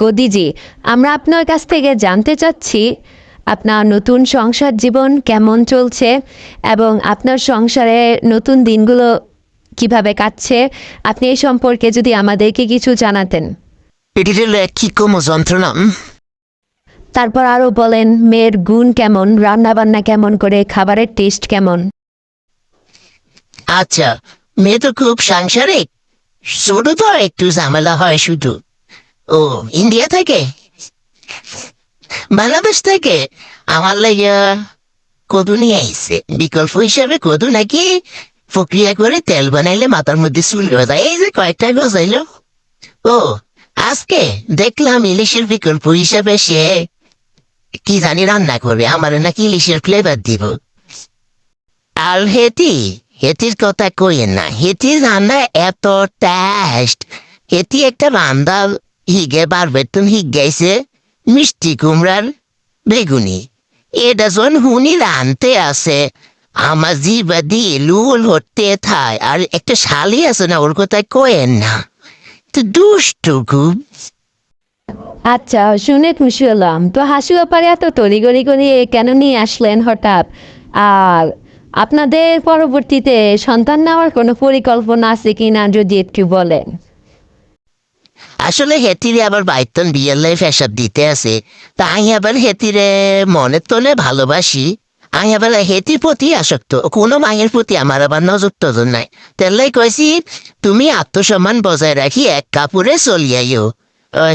গদিজি, আমরা আপনার কাছ থেকে জানতে চাচ্ছি আপনার নতুন সংসার জীবন কেমন চলছে এবং আপনার সংসারে নতুন দিনগুলো কিভাবে কাটছে। আপনি এই সম্পর্কে যদি আমাদেরকে কিছু জানাতেন। এটির কি কম যন্ত্রণা তারপর আরও বলেন মেয়ের গুণ কেমন, রান্নাবান্না কেমন করে, খাবারের টেস্ট কেমন। আচ্ছা, মেয়ে তো খুব সাংসারিক, শুধু তো একটু ঝামেলা হয় শুধু। ও ইন্ডিয়া থেকে, বাংলাদেশ থেকে আমার লাইয়া কদু নিয়ে আইছে। বিকল্প হিসাবে কদু নাকি প্রক্রিয়া করে তেল বানাইলে মাথার মধ্যে চুল গজায়। এই যে কয়েকটা গজাইলো। ও আজকে দেখলাম ইলিশের বিকল্প হিসাবে সে কি জানি রান্না করবে, আমার নাকি ইলিশের ফ্লেভার দিব। আর হেতির কথা কইেন না, হেতির রান্না এত টেস্ট। হেতি একটা রান্না হিগে বারবেতন হিগ গাইছে মিষ্টি কুমড়ার বেগুনি। এটা যখন হুনি রানতে আছে আমার জিবা দিয়ে লুল হতে থায়। আর একটা শালি আছে না, ওর কথায় কয়েন না, তো দুষ্টু খুব। আচ্ছা, শুনে খুশি হলাম। তো হাসি ব্যাপারে এত তড়িগড়ি করে কেন নিয়ে আসলেন হঠাৎ? আর আপনাদের পরবর্তীতে সন্তান নেওয়ার কোনো পরিকল্পনা আছে কি না যদি একটু বলেন। আসলে হেতিরে আবার বাইতন বিয়ের লাই ফেসাব দিতে আছে। তা আমি আবার হেতিরে মনের তলে ভালোবাসি। আমি আবার হেতির প্রতি আসক্ত, কোনো মায়ের প্রতি আমার আবার নজর টজর নাই। তেল্লাই কইছি তুমি আত্মসম্মান বজায় রাখি এক কাপড়ে চলিয়াইও।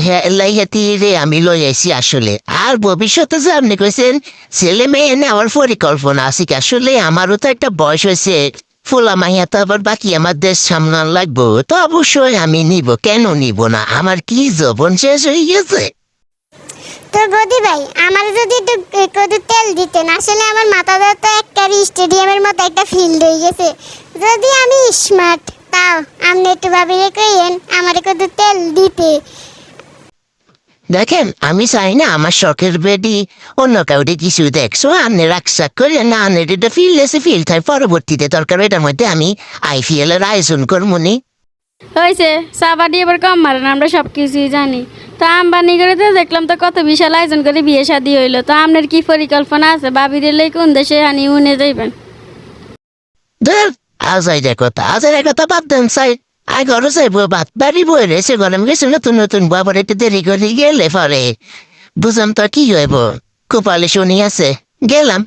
হেলাই হেতিরে আমি লই আইছি আসলে। আর ভবিষ্যতে যে আপনি কইছেন ছেলে মেয়ে নেওয়ার পরিকল্পনা আছে কি, আসলে আমারও তো একটা বয়স হয়েছে। ফোলা মাইয়া তো আবার বাকি আমার দেশ সামলান লাগবো, তো অবশ্যই আমি নিব, কেন নিব না? আমার কি যৌবন শেষ হয়ে গেছে। তো গদি ভাই, আমার যদি একটু তেল দিতেন, আসলে আমার মাথাটা তো একবারে স্টেডিয়ামের মতো একটা ফিল্ড হয়ে গেছে। যদি আমি স্মার্ট, তাও আপনি একটু ভাবিয়ে কইেন আমার একটু তেল দিতে। দেখেন, আমি চাই না আমার শখের বেডি অন্য কাউরে কিছু দেখছো আনে রাখসাক করে না, আনের এটা ফিল এসে ফিল থাই। পরবর্তীতে দরকার এটার মধ্যে আমি আইপিএল এর আয়োজন করবনি। হয়েছে সাবাডি এবার কম মারেন, আমরা সব কিছুই জানি। তো আম্বানি করে তো দেখলাম তো কত বিশাল আয়োজন করে বিয়ে শাদী হইলো। তো আপনার কি পরিকল্পনা আছে? বাবির এলে কোন দেশে হানি উনে যাইবেন? ধর আজাইরা কথা, আজাইরা কথা বাদ দেন চাই। আই ঘরে যাইবো, বাদ বাড়ি বই রয়েছে, গরম গেছে নতুন নতুন বাবার একটু দেরি করে গেলে পরে বুঝলাম তো কি হইব। কপালে শুনি আছে, গেলাম।